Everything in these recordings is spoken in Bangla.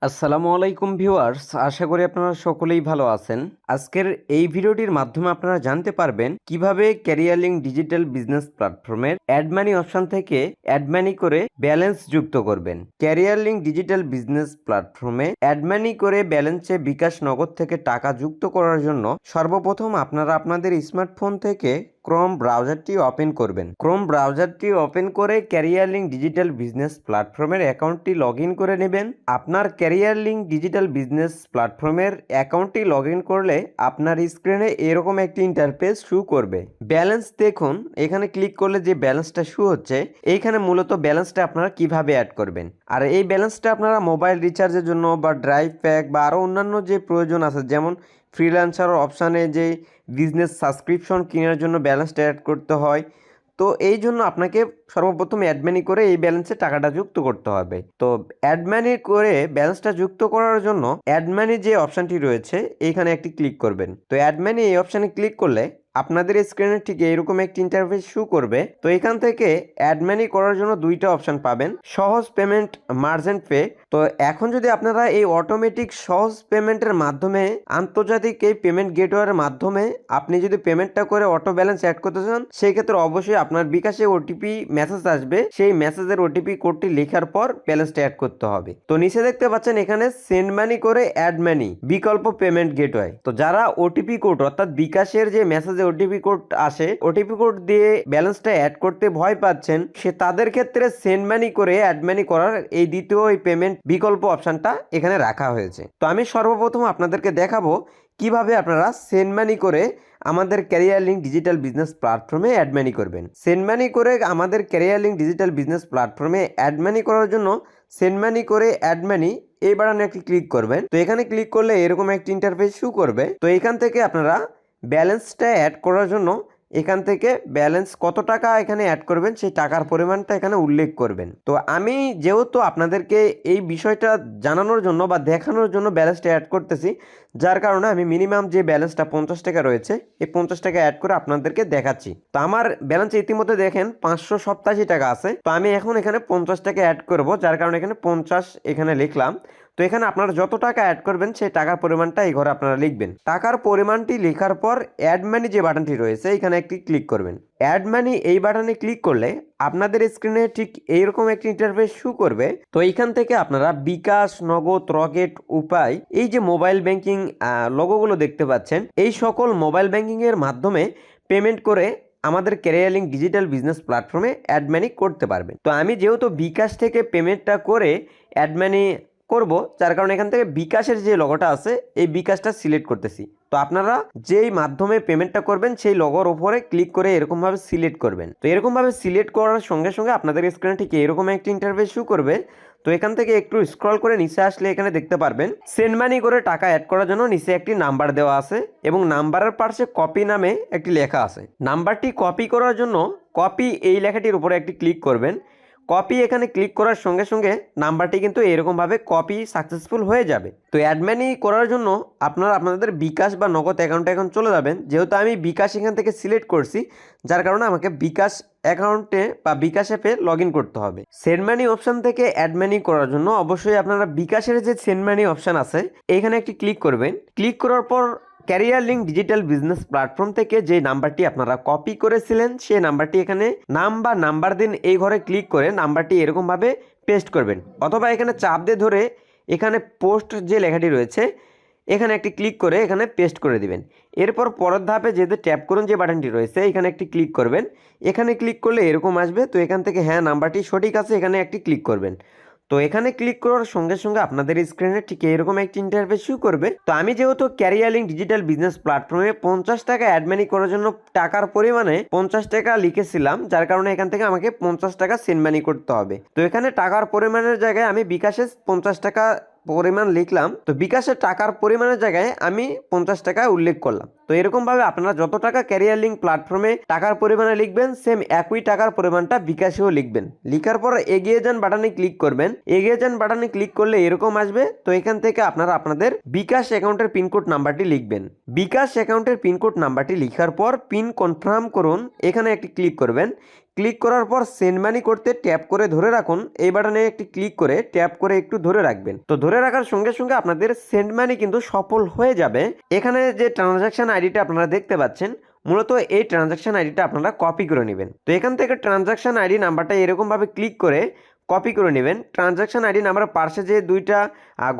আসসালামু আলাইকুম ভিউয়ার্স, আশা করি আপনারা সকলেই ভালো আছেন। আজকের এই ভিডিওটির মাধ্যমে আপনারা জানতে পারবেন কিভাবে ক্যারিয়ার লিঙ্ক ডিজিটাল বিজনেস প্ল্যাটফর্মের অ্যাড মানি অপশন থেকে অ্যাড মানি করে ব্যালেন্স যুক্ত করবেন। ক্যারিয়ার লিঙ্ক ডিজিটাল বিজনেস প্ল্যাটফর্মে অ্যাড মানি করে ব্যালেন্সে বিকাশ নগদ থেকে টাকা যুক্ত করার জন্য সর্বপ্রথম আপনারা আপনাদের স্মার্টফোন থেকে ক্রোম ব্রাউজারটি ওপেন করবেন। ক্রোম ব্রাউজারটি ওপেন করে ক্যারিয়ার লিঙ্ক ডিজিটাল বিজনেস প্ল্যাটফর্মের অ্যাকাউন্টটি লগ ইন করে নেবেন। আপনার ক্যারিয়ার লিঙ্ক ডিজিটাল বিজনেস প্ল্যাটফর্মের অ্যাকাউন্টটি লগ ইন করলে আপনার স্ক্রিনে এরকম একটি ইন্টারফেস শো করবে। ব্যালেন্স দেখুন, এখানে ক্লিক করলে যে ব্যালেন্সটা শো হচ্ছে, এইখানে মূলত ব্যালেন্সটা আপনারা কিভাবে অ্যাড করবেন। আর এই ব্যালেন্সটা আপনারা মোবাইল রিচার্জের জন্য বা ড্রাইভ প্যাক বা আরও অন্যান্য যে প্রয়োজন আছে, যেমন ফ্রিল্যান্সার অপশানে যে বিজনেস সাবস্ক্রিপশন কেনার জন্য ব্যালেন্সটা অ্যাড করতে হয়, তো এই জন্য আপনাকে সর্বপ্রথম অ্যাড মানি করে এই ব্যালেন্সে টাকাটা যুক্ত করতে হবে। তো অ্যাড মানি করে ব্যালেন্সটা যুক্ত করার জন্য অ্যাড মানি যে অপশানটি রয়েছে এইখানে একটি ক্লিক করবেন। তো অ্যাড মানি এই অপশানে ক্লিক করলে আপনাদের স্ক্রিনে ঠিক এরকম একটি ইন্টারফেস শো করবে। তো এখান থেকে অ্যাড মানি করার জন্য দুইটা অপশন পাবেন, সহজ পেমেন্ট, মার্চেন্ট পে। তো এখন যদি আপনারা এই অটোমেটিক সহজ পেমেন্টের মাধ্যমে, আন্তর্জাতিক এই পেমেন্ট গেটওয়ের মাধ্যমে আপনি যদি পেমেন্টটা করে অটো ব্যালেন্স অ্যাড করতে চান, সেই ক্ষেত্রে অবশ্যই আপনার বিকাশে ওটিপি মেসেজ আসবে। সেই মেসেজের ওটিপি কোডটি লেখার পর ব্যালেন্সটা অ্যাড করতে হবে। তো নিচে দেখতে পাচ্ছেন এখানে সেন্ড মানি করে অ্যাড মানি বিকল্প পেমেন্ট গেটওয়ে। তো যারা ওটিপি কোড অর্থাৎ বিকাশের যে মেসেজে ওটিপি কোড আসে, ওটিপি কোড দিয়ে ব্যালেন্সটা অ্যাড করতে ভয় পাচ্ছেন, সে তাদের ক্ষেত্রে সেন্ড মানি করে অ্যাড মানি করার এই দ্বিতীয় এই পেমেন্ট বিকল্প অপশনটা এখানে রাখা হয়েছে। তো আমি সর্বপ্রথম আপনাদেরকে দেখাবো কিভাবে আপনারা সেন্ড মানি করে আমাদের ক্যারিয়ার লিঙ্ক ডিজিটাল বিজনেস প্ল্যাটফর্মে অ্যাড মানি করবেন। সেন্ড মানি করে আমাদের ক্যারিয়ার লিঙ্ক ডিজিটাল বিজনেস প্ল্যাটফর্মে অ্যাড মানি করার জন্য সেন্ড মানি করে অ্যাড মানি এই বাটনে একটি ক্লিক করবেন। তো এখানে ক্লিক করলে এরকম একটি ইন্টারফেস শো করবে। তো এখান থেকে আপনারা ব্যালেন্সটা অ্যাড করার জন্য এখান থেকে ব্যালেন্স কত টাকা এখানে অ্যাড করবেন সেই টাকার পরিমাণটা এখানে উল্লেখ করবেন। তো আমি যেহেতু আপনাদেরকে এই বিষয়টা জানানোর জন্য বা দেখানোর জন্য ব্যালেন্সটা অ্যাড করতেছি, যার কারণে আমি মিনিমাম যে ব্যালেন্সটা 50 টাকা রয়েছে এই 50 টাকা অ্যাড করে আপনাদেরকে দেখাচ্ছি। তো আমার ব্যালেন্স ইতিমধ্যে দেখেন 587 টাকা আছে। তো আমি এখন এখানে 50 টাকা অ্যাড করব, যার কারণে এখানে 50 এখানে লিখলাম। তো এখানে আপনারা যত টাকা অ্যাড করবেন সেই টাকার পরিমাণটা এই ঘরে আপনারা লিখবেন। টাকার পরিমাণটি লেখার পর অ্যাড মানি যে বাটনটি রয়েছে এখানে একটি ক্লিক করবেন। অ্যাড মানি এই বাটনে ক্লিক করলে আপনাদের স্ক্রিনে ঠিক এইরকম একটি ইন্টারফেস শো করবে। তো এইখান থেকে আপনারা বিকাশ, নগদ, রকেট, উপায়, এই যে মোবাইল ব্যাংকিং লোগোগুলো দেখতে পাচ্ছেন, এই সকল মোবাইল ব্যাংকিং এর মাধ্যমে পেমেন্ট করে আমাদের ক্যারিয়ার লিঙ্ক ডিজিটাল বিজনেস প্ল্যাটফর্মে অ্যাড মানি করতে পারবেন। তো আমি যেহেতু বিকাশ থেকে পেমেন্টটা করে অ্যাড মানি করব, যার কারণে এখান থেকে বিকাশের যে লোগোটা আছে এই বিকাশটা সিলেক্ট করতেছি। তো আপনারা যেই মাধ্যমে পেমেন্টটা করবেন সেই লোগোর উপরে ক্লিক করে এরকমভাবে সিলেক্ট করবেন। তো এরকমভাবে সিলেক্ট করার সঙ্গে সঙ্গে আপনাদের স্ক্রিনে ঠিক এরকম একটি ইন্টারফেস শো করবে। তো এখান থেকে একটু স্ক্রল করে নিচে আসলে এখানে দেখতে পারবেন সেন্ড মানি করে টাকা অ্যাড করার জন্য নিচে একটি নাম্বার দেওয়া আছে এবং নাম্বারের পাশে কপি নামে একটি লেখা আছে। নাম্বারটি কপি করার জন্য কপি এই লেখাটির উপরে একটি ক্লিক করবেন। কপি এখানে ক্লিক করার সঙ্গে সঙ্গে নাম্বারটি কিন্তু এরকমভাবে কপি সাকসেসফুল হয়ে যাবে। তো অ্যাড মানি করার জন্য আপনারা আপনাদের বিকাশ বা নগদ অ্যাকাউন্টে এখন চলে যাবেন। যেহেতু আমি বিকাশ এখান থেকে সিলেক্ট করছি, যার কারণে আমাকে বিকাশ অ্যাকাউন্টে বা বিকাশ অ্যাপে লগ ইন করতে হবে। সেন্ড মানি অপশান থেকে অ্যাড মানি করার জন্য অবশ্যই আপনারা বিকাশের যে সেন্ড মানি অপশান আছে এখানে একটি ক্লিক করবেন। ক্লিক করার পর career link digital business platform থেকে যে নাম্বারটি আপনারা কপি করেছিলেন সেই নাম্বারটি এখানে নাম বা নাম্বার দিন এই ঘরে ক্লিক করে নাম্বারটি এরকমভাবে পেস্ট করবেন, অথবা এখানে চাপ দিয়ে ধরে এখানে পোস্ট যে লেখাটি রয়েছে এখানে একটি ক্লিক করে এখানে পেস্ট করে দিবেন। এরপর পরের ধাপে যেহেতু ট্যাপ করুন যে বাটনটি রয়েছে এখানে একটি ক্লিক করবেন। এখানে ক্লিক করলে এরকম আসবে। তো এখান থেকে হ্যাঁ নাম্বারটি সঠিক আছে এখানে একটি ক্লিক করবেন। তো এখানে ক্লিক করার সঙ্গে সঙ্গে আপনাদের স্ক্রিনে ঠিক এরকম একটি ইন্টারফেস শো করবে। তো আমি যেহেতু ক্যারিয়ার লিঙ্ক ডিজিটাল বিজনেস প্ল্যাটফর্মে 50 টাকা অ্যাড মানি করার জন্য টাকার পরিমাণে 50 টাকা লিখেছিলাম, যার কারণে এখান থেকে আমাকে 50 টাকা সেন্ড মানি করতে হবে। তো এখানে টাকার পরিমাণের জায়গায় আমি বিকাশে 50 টাকা পরিমাণ লিখলাম। তো বিকাশের টাকার পরিমাণের জায়গায় আমি 50 টাকা উল্লেখ করলাম। তো এরকমভাবে আপনারা যত টাকা ক্যারিয়ার লিঙ্ক প্ল্যাটফর্মে টাকার পরিমাণে লিখবেন সেম একই টাকার পরিমাণটা বিকাশেও লিখবেন। লিখার পর এগিয়ে যান বাটনে ক্লিক করবেন। এগিয়ে যান বাটনে ক্লিক করলে এরকম আসবে। তো এখান থেকে আপনারা আপনাদের বিকাশ অ্যাকাউন্টের পিনকোড নাম্বারটি লিখবেন। বিকাশ অ্যাকাউন্টের পিনকোড নাম্বারটি লিখার পর পিন কনফার্ম করুন এখানে একটি ক্লিক করবেন। ক্লিক করার পর সেন্ড মানি করতে ট্যাপ করে ধরে রাখুন। এই বাটনে একটি ক্লিক করে ট্যাপ করে একটু ধরে রাখবেন। তো ধরে রাখার সঙ্গে সঙ্গে আপনাদের সেন্ড মানি কিন্তু সফল হয়ে যাবে। এখানে যে ট্রানজাকশন আইডিটা আপনারা দেখতে পাচ্ছেন, মূলত এই ট্রানজাকশন আইডিটা আপনারা কপি করে নেবেন। তো এখান থেকে ট্রানজাকশন আইডি নাম্বারটা এরকমভাবে ক্লিক করে কপি করে নেবেন। ট্রানজাকশন আইডি নাম্বার পাশে যে দুইটা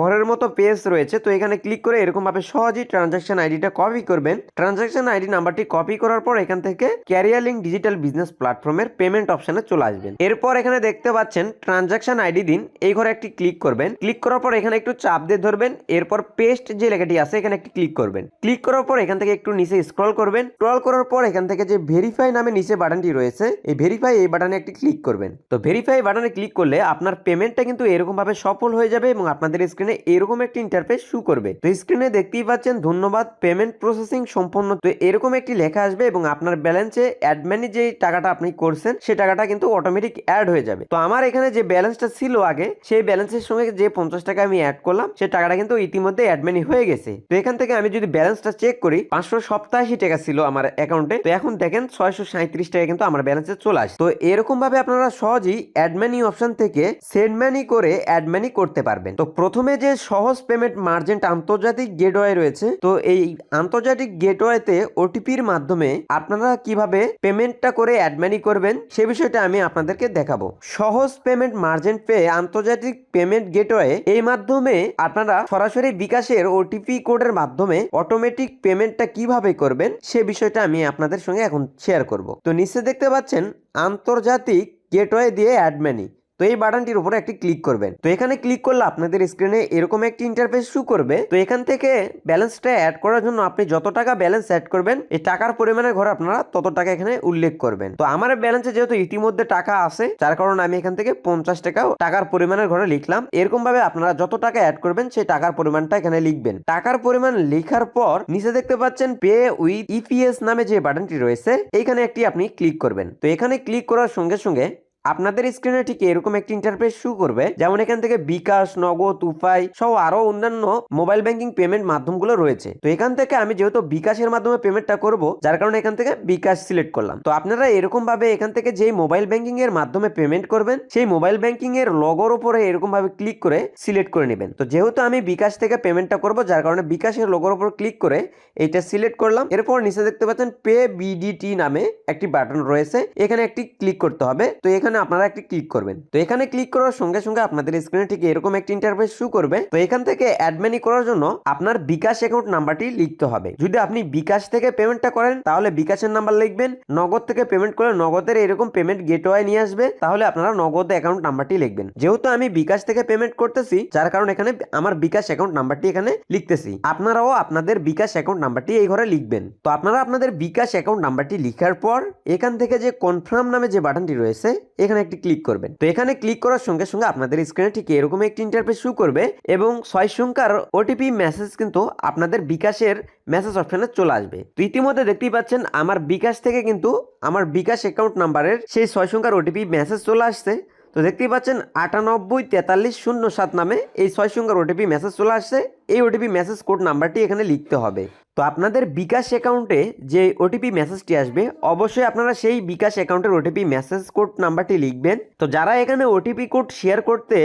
ঘরের মতো পেজ রয়েছে, তো এখানে ক্লিক করে এরকমভাবে সহজেই ট্রানজাকশন আইডিটা কপি করবেন। ট্রানজাকশন আইডি নাম্বারটি কপি করার পর এখান থেকে ক্যারিয়ার লিঙ্ক ডিজিটাল বিজনেস প্ল্যাটফর্মের পেমেন্ট অপশনে চলে আসবেন। এরপর এখানে দেখতে পাচ্ছেন ট্রানজাকশন আইডি দিন, এই ঘরে একটি ক্লিক করবেন। ক্লিক করার পর এখানে একটু চাপ দিয়ে ধরবেন, এরপর পেস্ট যে লেখাটি আছে এখানে একটি ক্লিক করবেন। ক্লিক করার পর এখান থেকে একটু নিচে স্ক্রল করবেন। স্ক্রল করার পর এখান থেকে যে ভেরিফাই নামে নিচে বাটনটি রয়েছে, এই ভেরিফাই এই বাটনে একটি ক্লিক করবেন। তো ভেরিফাই বাটনে ক্লিক করলে আপনার পেমেন্টটা কিন্তু এরকম ভাবে সফল হয়ে যাবে এবং আপনাদের স্ক্রিনে এরকম একটি ইন্টারফেস শো করবে। তো স্ক্রিনে দেখতেই পাচ্ছেন ধন্যবাদ, পেমেন্ট প্রসেসিং সম্পন্ন। তো এরকম একটি লেখা আসবে এবং আপনার ব্যালেন্সে অ্যাড মানি যে টাকাটা আপনি করছেন সেই টাকাটা কিন্তু অটোমেটিক অ্যাড হয়ে যাবে। তো আমার এখানে যে ব্যালেন্সটা ছিল আগে, সেই ব্যালেন্সের সঙ্গে যে 50 টাকা আমি অ্যাড করলাম সেই টাকাটা কিন্তু ইতিমধ্যে অ্যাড মানি হয়ে গেছে। তো এখান থেকে আমি যদি ব্যালেন্সটা চেক করি, 587 টাকা ছিল আমার অ্যাকাউন্টে। তো এখন দেখেন 637 টাকা কিন্তু আমার ব্যালেন্সে চলে আসে। তো এরকম ভাবে আপনারা সহজেই অ্যাড মানি অপশন থেকে সেন্ড মানি করে অ্যাড মানি করতে পারবেন। তো প্রথমে যে সহজ পেমেন্ট মার্চেন্ট আন্তর্জাতিক গেটওয়ে রয়েছে, তো এই আন্তর্জাতিক গেটওয়েতে ওটিপির মাধ্যমে আপনারা কিভাবে পেমেন্টটা করে অ্যাড মানি করবেন সে বিষয়টা আমি আপনাদেরকে দেখাবো। সহজ পেমেন্ট মার্চেন্ট পে আন্তর্জাতিক পেমেন্ট গেটওয়ে, এই মাধ্যমে আপনারা সরাসরি বিকাশের ওটিপি কোডের মাধ্যমে অটোমেটিক পেমেন্টটা কিভাবে করবেন সে বিষয়টা আমি আপনাদের সঙ্গে এখন শেয়ার করব। তো নিচে দেখতে পাচ্ছেন আন্তর্জাতিক গেটওয়ে দিয়ে অ্যাড মানি, তো এই বাটনটির উপরে একটি ক্লিক করবেন। তো এখানে ক্লিক করলে আপনাদের স্ক্রিনে এরকম একটি ইন্টারফেস শো করবে। তো এখান থেকে ব্যালেন্সটা অ্যাড করার জন্য আপনি যত টাকা ব্যালেন্স অ্যাড করবেন, এই টাকার পরিমাণের ঘরে আপনারা তত টাকা এখানে উল্লেখ করবেন। তো আমার ব্যালেন্সে যেহেতু ইতিমধ্যে টাকা আছে, যার কারণে আমি এখান থেকে 50 টাকা টাকার পরিমাণের ঘরে লিখলাম। এরকম ভাবে আপনারা যত টাকা অ্যাড করবেন সেই টাকার পরিমাণটা এখানে লিখবেন। টাকার পরিমাণ লেখার পর নিচে দেখতে পাচ্ছেন পে উইথ ইপিএস নামে যে বাটনটি রয়েছে, এইখানে একটি আপনি ক্লিক করবেন। তো এখানে ক্লিক করার সঙ্গে সঙ্গে আপনাদের স্ক্রিনে ঠিক এরকম একটি ইন্টারফেস শো করবে। যেমন এখান থেকে বিকাশ, নগদ, উপাই সহ আরো অন্যান্য মোবাইল ব্যাংকিং পেমেন্ট মাধ্যমগুলো রয়েছে। তো এখান থেকে আমি যেহেতু বিকাশের মাধ্যমে পেমেন্টটা করব, যার কারণে এখান থেকে বিকাশ সিলেক্ট করলাম। তো আপনারা এরকম ভাবে এখান থেকে যেই মোবাইল ব্যাংকিং এর মাধ্যমে পেমেন্ট করবেন সেই মোবাইল ব্যাংকিং এর লোগোর উপরে এরকম ভাবে ক্লিক করে সিলেক্ট করে নেবেন। তো যেহেতু আমি বিকাশ থেকে পেমেন্টটা করব, যার কারণে বিকাশের লোগোর উপর ক্লিক করে এইটা সিলেক্ট করলাম। এরপর নিচে দেখতে পাচ্ছেন পে বিডিটি নামে একটি বাটন রয়েছে, এখানে একটি ক্লিক করতে হবে। তো এখানে আপনারা একটি ক্লিক করবেন। তো এখানে ক্লিক করার সঙ্গে সঙ্গে আপনাদের স্ক্রিনে ঠিক এরকম একটি ইন্টারফেস শো করবে। তো এখান থেকে অ্যাড মানি করার জন্য আপনার বিকাশ অ্যাকাউন্ট নাম্বারটি লিখতে হবে। যদি আপনি বিকাশ থেকে পেমেন্টটা করেন তাহলে বিকাশের নাম্বার লিখবেন, নগদ থেকে পেমেন্ট করে নগদের এরকম পেমেন্ট গেটওয়ে নিয়ে আসবে, তাহলে আপনারা নগদ অ্যাকাউন্ট নাম্বারটি লিখবেন। যেহেতু আমি বিকাশ থেকে পেমেন্ট করতেছি, যার কারণে এখানে আমার বিকাশ অ্যাকাউন্ট নাম্বারটি এখানে লিখতেছি। আপনারাও আপনাদের বিকাশ অ্যাকাউন্ট নাম্বারটি এই ঘরে লিখবেন। তো আপনারা আপনাদের বিকাশ অ্যাকাউন্ট নাম্বারটি লিখার পর এখান থেকে যে কনফার্ম নামে যে বাটনটি রয়েছে এখানে একটি ক্লিক করবেন। তো এখানে ক্লিক করার সঙ্গে সঙ্গে আপনাদের স্ক্রিনে ঠিক এরকম একটি ইন্টারফেস শো করবে এবং 6 সংখ্যার ওটিপি মেসেজ কিন্তু আপনাদের বিকাশের মেসেজ অপশনে চলে আসবে। তো ইতিমধ্যে দেখতেই পাচ্ছেন আমার বিকাশ থেকে কিন্তু আমার বিকাশ অ্যাকাউন্ট নাম্বারের সেই 6 সংখ্যার ওটিপি মেসেজ চলে আসছে। তো দেখতেই পাচ্ছেন 984307 নামে এই 6 সংখ্যার ওটিপি মেসেজ চলে আসছে। এই ওটিপি মেসেজ কোড নাম্বারটি এখানে লিখতে হবে। তো আপনাদের বিকাশ অ্যাকাউন্টে যে ওটিপি মেসেজটি আসবে, অবশ্যই আপনারা সেই বিকাশ অ্যাকাউন্টের ওটিপি মেসেজ কোড নাম্বারটি লিখবেন। তো যারা এখানে ওটিপি কোড শেয়ার করতে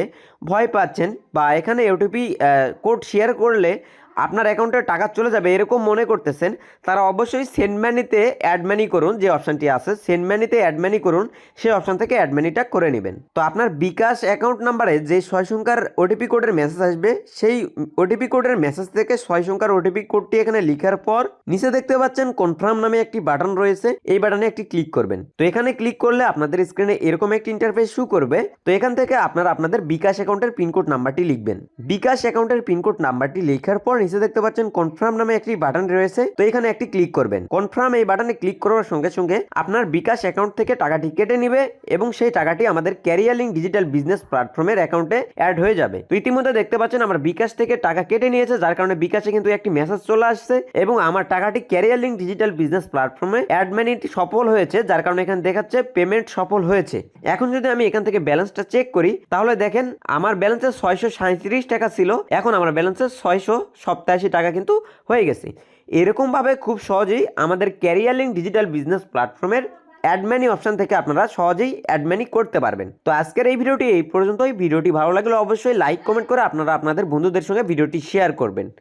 ভয় পাচ্ছেন বা এখানে ওটিপি কোড শেয়ার করলে আপনার অ্যাকাউন্টে টাকা চলে যাবে এরকম মনে করতেছেন, তারা অবশ্যই সেন্ড মানিতে অ্যাড মানি করুন, যে অপশানটি আছে সেন্ড মানিতে অ্যাড মানি করুন, সেই অপশান থেকে অ্যাড মানিটা করে নেবেন। তো আপনার বিকাশ অ্যাকাউন্ট নাম্বারে যে 6 সংখ্যার ওটিপি কোডের মেসেজ আসবে, সেই ওটিপি কোডের মেসেজ থেকে 6 সংখ্যার ওটিপি কোডটি এখানে লেখার পর নিচে দেখতে পাচ্ছেন কনফার্ম নামে একটি বাটন রয়েছে, এই বাটনে একটি ক্লিক করবেন। তো এখানে ক্লিক করলে আপনাদের স্ক্রিনে এরকম একটি ইন্টারফেস শো করবে। তো এখান থেকে আপনারা আপনাদের বিকাশ অ্যাকাউন্টের পিনকোড নাম্বারটি লিখবেন। বিকাশ অ্যাকাউন্টের পিনকোড নাম্বারটি লেখার পর নিচে দেখতে পাচ্ছেন কনফার্ম নামে একটি বাটন রয়েছে, তো এখানে একটি ক্লিক করবেন। কনফার্ম এই বাটনে ক্লিক করার সঙ্গে সঙ্গে আপনার বিকাশ অ্যাকাউন্ট থেকে টাকাটি কেটে নিবে এবং সেই টাকাটি আমাদের ক্যারিয়ার লিঙ্ক ডিজিটাল বিজনেস প্ল্যাটফর্মের অ্যাকাউন্টে অ্যাড হয়ে যাবে। তো ইতিমধ্যে দেখতে পাচ্ছেন আমার বিকাশ থেকে টাকা কেটে নিয়েছে, যার কারণে বিকাশে কিন্তু একটি মেসেজ চলে আসছে এবং আমার টাকাটি ক্যারিয়ার লিঙ্ক ডিজিটাল বিজনেস প্ল্যাটফর্মে অ্যাড মানিটি সফল হয়েছে, যার কারণে এখানে দেখাচ্ছে পেমেন্ট সফল হয়েছে। এখন যদি আমি এখান থেকে ব্যালেন্সটা চেক করি তাহলে দেখেন আমার ব্যালেন্সে 637 টাকা ছিল, এখন আমার ব্যালেন্সে 687 টাকা কিন্তু হয়ে গেছে। এরকমভাবে খুব সহজেই আমাদের ক্যারিয়ার লিঙ্ক ডিজিটাল বিজনেস প্ল্যাটফর্মের অ্যাডমানি অপশন থেকে আপনারা সহজেই অ্যাডমানি করতে পারবেন। তো আজকের এই ভিডিওটি এই পর্যন্তই। ভিডিওটি ভালো লাগলে অবশ্যই লাইক কমেন্ট করে আপনারা আপনাদের বন্ধুদের সঙ্গে ভিডিওটি শেয়ার করবেন।